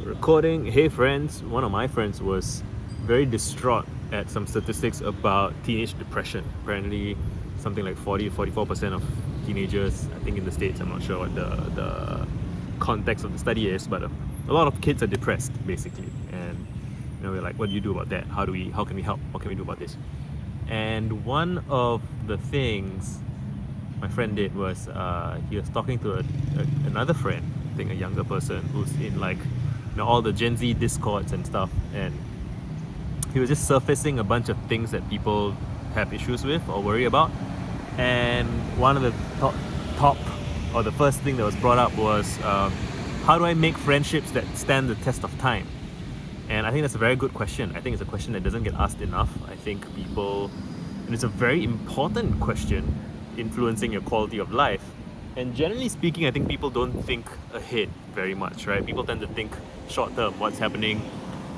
recording. Hey friends, one of my friends was very distraught at some statistics about teenage depression. Apparently something like 44% of teenagers, I think in the States, I'm not sure what the context of the study is, but a lot of kids are depressed basically. And we're like, what do you do about that? How can we help? What can we do about this? And one of the things my friend did was he was talking to another friend, I think a younger person who's in like all the Gen Z discords and stuff, and he was just surfacing a bunch of things that people have issues with or worry about. And one of the top or the first thing that was brought up was how do I make friendships that stand the test of time? And I think that's a very good question. I think it's a question that doesn't get asked enough. I think and it's a very important question influencing your quality of life. And generally speaking, I think people don't think ahead very much, right? People tend to think short term, what's happening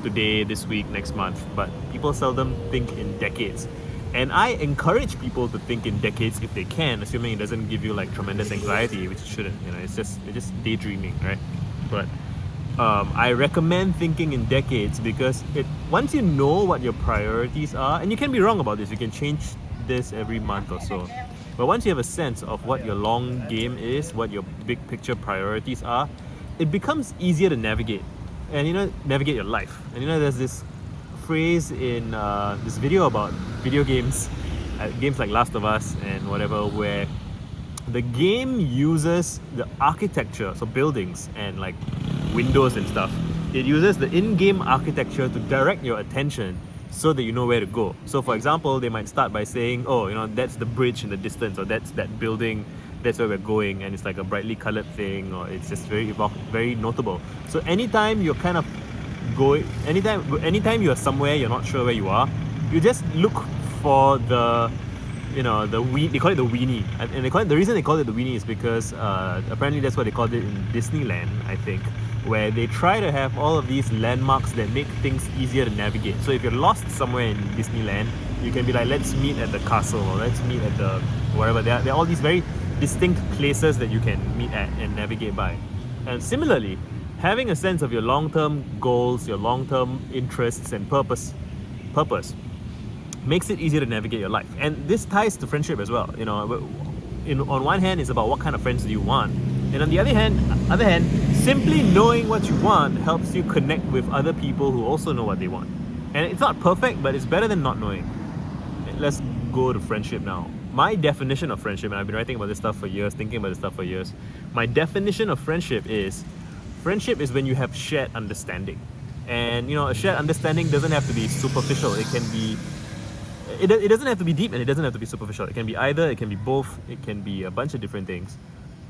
today, this week, next month, but people seldom think in decades. And I encourage people to think in decades if they can, assuming it doesn't give you like tremendous anxiety, which it shouldn't. It's just daydreaming, right? But I recommend thinking in decades because once you know what your priorities are, and you can be wrong about this, you can change this every month or so. But once you have a sense of what your long game is, what your big picture priorities are, it becomes easier to navigate and navigate your life. And there's this phrase in this video about video games, games like Last of Us and whatever, where the game uses the architecture, so buildings and like windows and stuff. It uses the in-game architecture to direct your attention so that you know where to go. So for example, they might start by saying, that's the bridge in the distance, or that's that building, that's where we're going, and it's like a brightly colored thing, or it's just very notable. So anytime you're kind of anytime you're somewhere you're not sure where you are, you just look for the they call it the weenie, and the reason they call it the weenie is because apparently that's what they called it in Disneyland, I think, where they try to have all of these landmarks that make things easier to navigate. So if you're lost somewhere in Disneyland, you can be like, let's meet at the castle, or let's meet at the whatever. There are all these very distinct places that you can meet at and navigate by. And similarly, having a sense of your long-term goals, your long-term interests and purpose makes it easier to navigate your life. And this ties to friendship as well. On one hand, it's about what kind of friends do you want, and on the other hand, simply knowing what you want helps you connect with other people who also know what they want. And it's not perfect, but it's better than not knowing. Let's go to friendship now. My definition of friendship, and I've been writing about this stuff for years, thinking about this stuff for years. My definition of friendship is when you have shared understanding. And a shared understanding doesn't have to be superficial. It can be it doesn't have to be deep, and it doesn't have to be superficial. It can be either, it can be both, it can be a bunch of different things.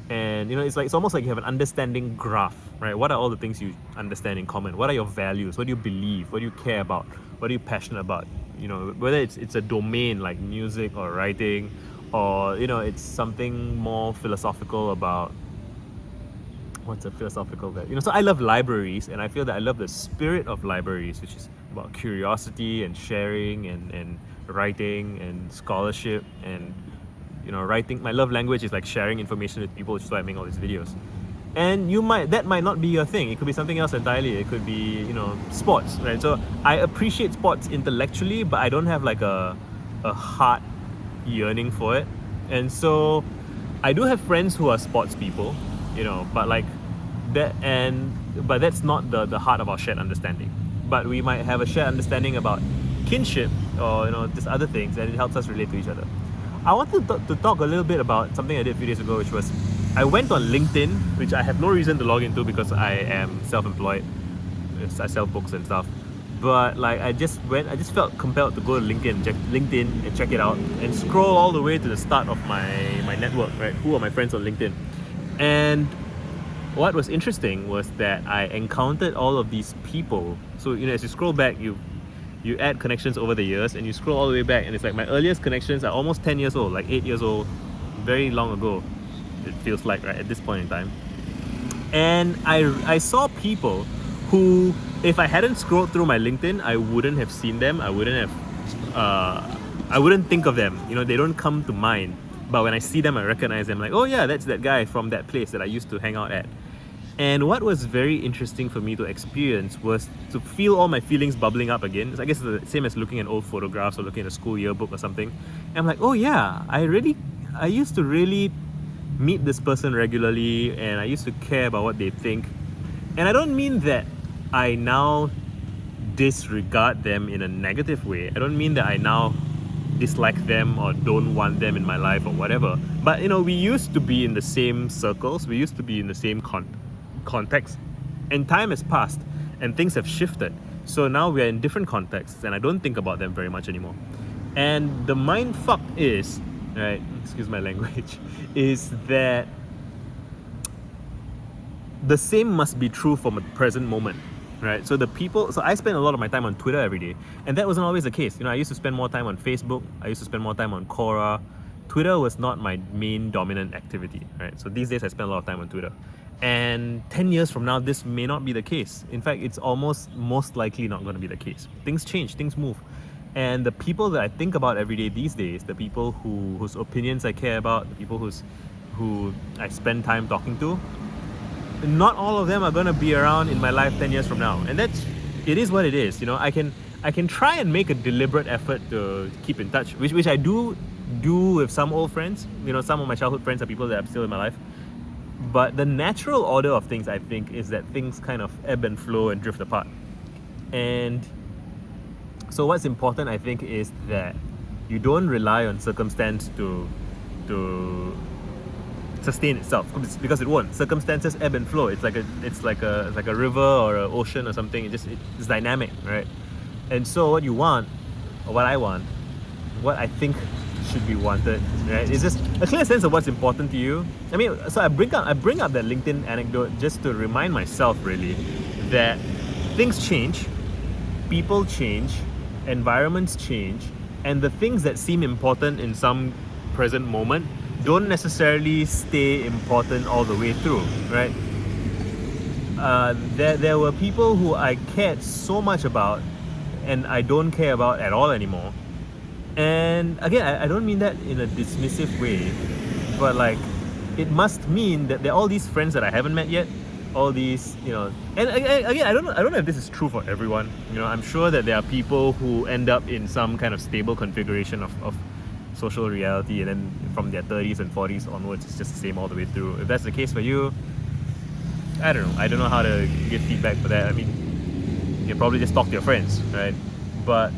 And it's almost like you have an understanding graph, right? What are all the things you understand in common? What are your values? What do you believe? What do you care about? What are you passionate about? Whether it's a domain like music or writing, or it's something more philosophical about what's a philosophical value. So I love libraries, and I feel that I love the spirit of libraries, which is about curiosity and sharing and writing and scholarship and writing. My love language is like sharing information with people, which is why I make all these videos. And that might not be your thing. It could be something else entirely. It could be sports, right? So I appreciate sports intellectually, but I don't have like a heart yearning for it. And so I do have friends who are sports people, but like that, but that's not the heart of our shared understanding. But we might have a shared understanding about kinship or just other things, and it helps us relate to each other. I wanted to talk a little bit about something I did a few days ago, which was I went on LinkedIn, which I have no reason to log into because I am self-employed. I sell books and stuff. But like I just felt compelled to go to LinkedIn and check it out, and scroll all the way to the start of my network, right? Who are my friends on LinkedIn? And what was interesting was that I encountered all of these people. So as you scroll back, you add connections over the years, and you scroll all the way back, and it's like my earliest connections are almost 10 years old, like 8 years old, very long ago, it feels like, right, at this point in time. And I saw people who, if I hadn't scrolled through my LinkedIn, I wouldn't have seen them. I wouldn't think of them. They don't come to mind. But when I see them, I recognize them, like, oh yeah, that's that guy from that place that I used to hang out at. And what was very interesting for me to experience was to feel all my feelings bubbling up again. I guess it's the same as looking at old photographs or looking at a school yearbook or something. And I'm like, oh yeah, I used to really meet this person regularly, and I used to care about what they think. And I don't mean that I now disregard them in a negative way. I don't mean that I now dislike them or don't want them in my life or whatever. But we used to be in the same circles, we used to be in the same context, and time has passed and things have shifted. So now we're in different contexts and I don't think about them very much anymore. And the mind fuck is, right, excuse my language, is that the same must be true for the present moment, right? So I spend a lot of my time on Twitter every day, and that wasn't always the case. I used to spend more time on Facebook, I used to spend more time on Quora. Twitter was not my main dominant activity, right? So these days I spend a lot of time on Twitter. And 10 years from now, this may not be the case. In fact, it's most likely not going to be the case. Things change, things move. And the people that I think about every day these days, the people whose opinions I care about, the people who I spend time talking to, not all of them are going to be around in my life 10 years from now. And it is what it is. I can try and make a deliberate effort to keep in touch, which I do with some old friends. Some of my childhood friends are people that are still in my life. But the natural order of things, I think, is that things kind of ebb and flow and drift apart. And so what's important, I think, is that you don't rely on circumstance to sustain itself, because it won't. Circumstances ebb and flow. It's like a river or an ocean or something. It's dynamic, right? And so what you want, or what I want, what I think should be wanted, right? It's just a clear sense of what's important to you. So I bring up that LinkedIn anecdote just to remind myself, really, that things change, people change, environments change, and the things that seem important in some present moment don't necessarily stay important all the way through, right? There were people who I cared so much about and I don't care about at all anymore. And again, I don't mean that in a dismissive way, but it must mean that there are all these friends that I haven't met yet, all these, and again, I don't know if this is true for everyone. I'm sure that there are people who end up in some kind of stable configuration of social reality, and then from their 30s and 40s onwards, it's just the same all the way through. If that's the case for you, I don't know. I don't know how to give feedback for that. You probably just talk to your friends, right? But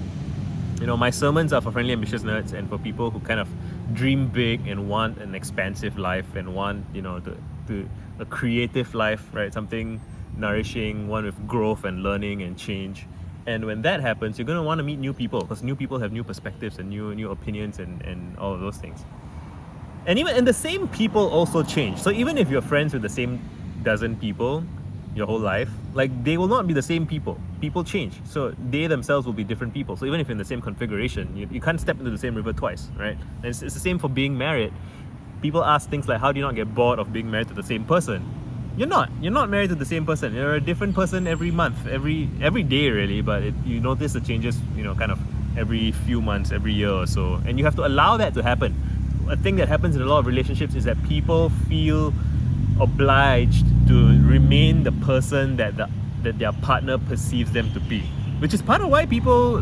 my sermons are for friendly, ambitious nerds and for people who kind of dream big and want an expansive life and want, a creative life, right? Something nourishing, one with growth and learning and change. And when that happens, you're going to want to meet new people, because new people have new perspectives and new opinions and all of those things. And the same people also change. So even if you're friends with the same dozen people your whole life, they will not be the same people. People change. So they themselves will be different people. So even if you're in the same configuration, you can't step into the same river twice, right? And it's the same for being married. People ask things like, how do you not get bored of being married to the same person? You're not married to the same person. You're a different person every month, every day really, but you notice the changes, kind of every few months, every year or so. And you have to allow that to happen. A thing that happens in a lot of relationships is that people feel obliged to remain the person that their partner perceives them to be, which is part of why people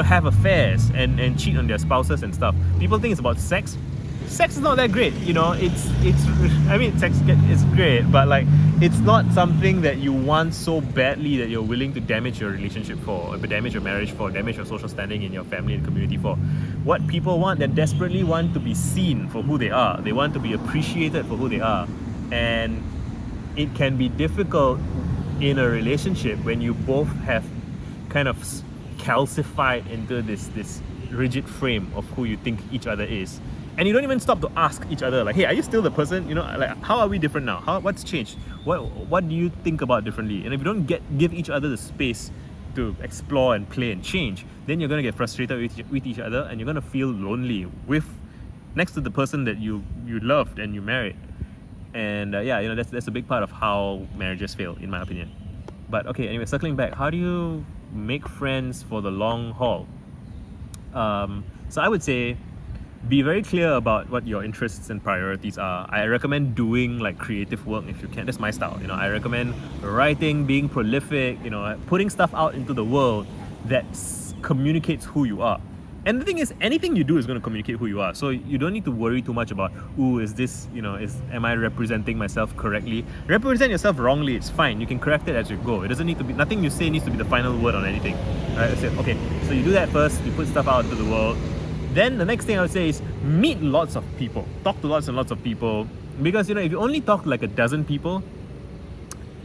have affairs and cheat on their spouses and stuff. People think it's about sex. Sex is not that great, sex is great, but it's not something that you want so badly that you're willing to damage your relationship for, or damage your marriage for, damage your social standing in your family and community for. What people want, they desperately want to be seen for who they are. They want to be appreciated for who they are. And it can be difficult in a relationship when you both have kind of calcified into this rigid frame of who you think each other is, and you don't even stop to ask each other, hey, are you still the person? How are we different now? What's changed? What do you think about differently? And if you don't give each other the space to explore and play and change, then you're going to get frustrated with each other, and you're going to feel lonely next to the person that you loved and you married. And that's a big part of how marriages fail, in my opinion. But okay, anyway, circling back, how do you make friends for the long haul? So I would say be very clear about what your interests and priorities are. I recommend doing like creative work if you can. That's my style. I recommend writing, being prolific, putting stuff out into the world that communicates who you are. And the thing is, anything you do is going to communicate who you are. So you don't need to worry too much about, is this, am I representing myself correctly? Represent yourself wrongly, it's fine. You can correct it as you go. It doesn't need to be, nothing you say needs to be the final word on anything. Right? I said, okay, so you do that first, you put stuff out into the world. Then the next thing I would say is meet lots of people. Talk to lots and lots of people. Because, if you only talk to like a dozen people,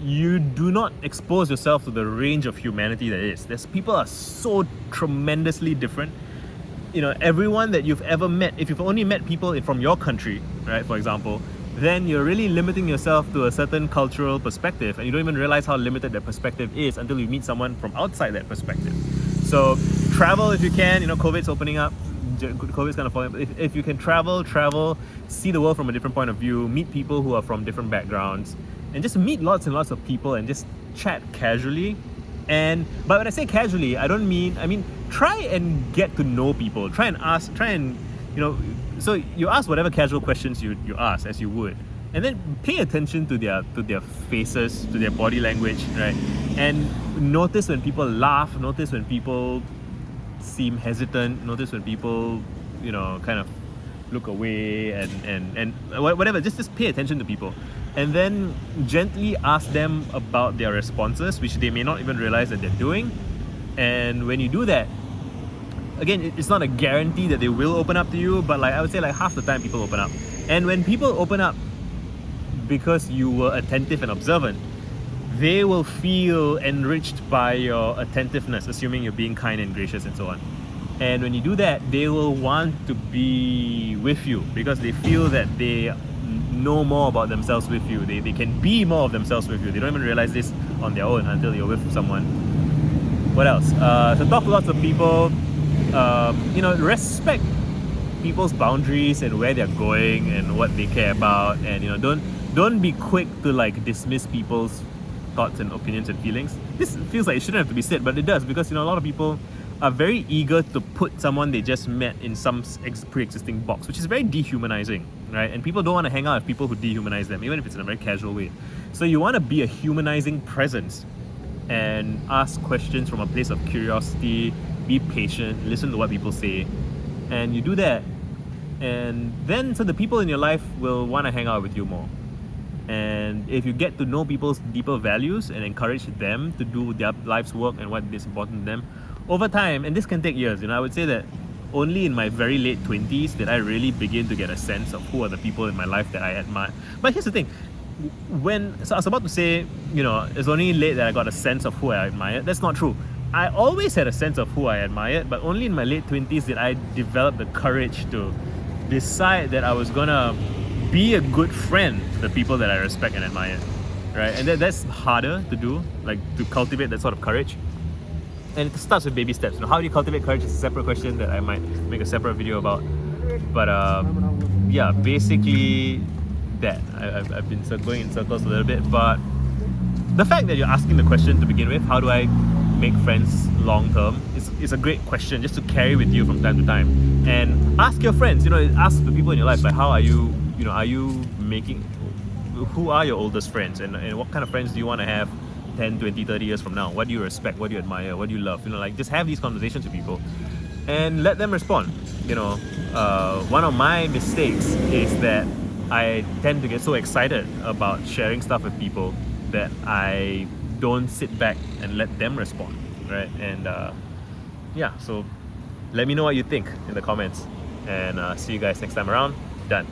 you do not expose yourself to the range of humanity that is. People are so tremendously different. Everyone that you've ever met, if you've only met people from your country, right, for example, then you're really limiting yourself to a certain cultural perspective, and you don't even realize how limited that perspective is until you meet someone from outside that perspective. So travel if you can. COVID's opening up. COVID's kind of falling. If you can travel, see the world from a different point of view, meet people who are from different backgrounds, and just meet lots and lots of people and just chat casually. But when I say casually, I mean try and get to know people. So you ask whatever casual questions you ask, as you would, and then pay attention to their faces, to their body language, right? And notice when people laugh, notice when people seem hesitant, notice when people, kind of look away and whatever. Just pay attention to people. And then gently ask them about their responses, which they may not even realize that they're doing. And when you do that, again, it's not a guarantee that they will open up to you, but I would say half the time people open up. And when people open up because you were attentive and observant, they will feel enriched by your attentiveness, assuming you're being kind and gracious and so on. And when you do that, they will want to be with you because they feel that they know more about themselves with you. They can be more of themselves with you. They don't even realize this on their own until you're with someone. What else? So talk to lots of people. Respect people's boundaries and where they're going and what they care about. And don't be quick to dismiss people's thoughts and opinions and feelings. This feels like it shouldn't have to be said, but it does, because a lot of people are very eager to put someone they just met in some pre-existing box, which is very dehumanizing, right? And people don't want to hang out with people who dehumanize them, even if it's in a very casual way. So you want to be a humanizing presence and ask questions from a place of curiosity, be patient, listen to what people say, and you do that, and then so the people in your life will want to hang out with you more. And if you get to know people's deeper values and encourage them to do their life's work and what is important to them, over time, and this can take years, I would say that only in my very late 20s did I really begin to get a sense of who are the people in my life that I admire. But here's the thing, so I was about to say, it's only late that I got a sense of who I admire. That's not true. I always had a sense of who I admired, but only in my late 20s did I develop the courage to decide that I was gonna be a good friend to the people that I respect and admire, right? And that's harder to do, to cultivate that sort of courage. And it starts with baby steps. How do you cultivate courage is a separate question that I might make a separate video about. But yeah, basically that. I've been going in circles a little bit, but the fact that you're asking the question to begin with, how do I make friends long term, is a great question just to carry with you from time to time. And ask your friends, ask the people in your life, how are you, are you making, who are your oldest friends, and what kind of friends do you want to have 10, 20, 30 years from now? What do you respect? What do you admire? What do you love? Just have these conversations with people and let them respond. One of my mistakes is that I tend to get so excited about sharing stuff with people that I don't sit back and let them respond, right? And yeah, so let me know what you think in the comments, and see you guys next time around. Done.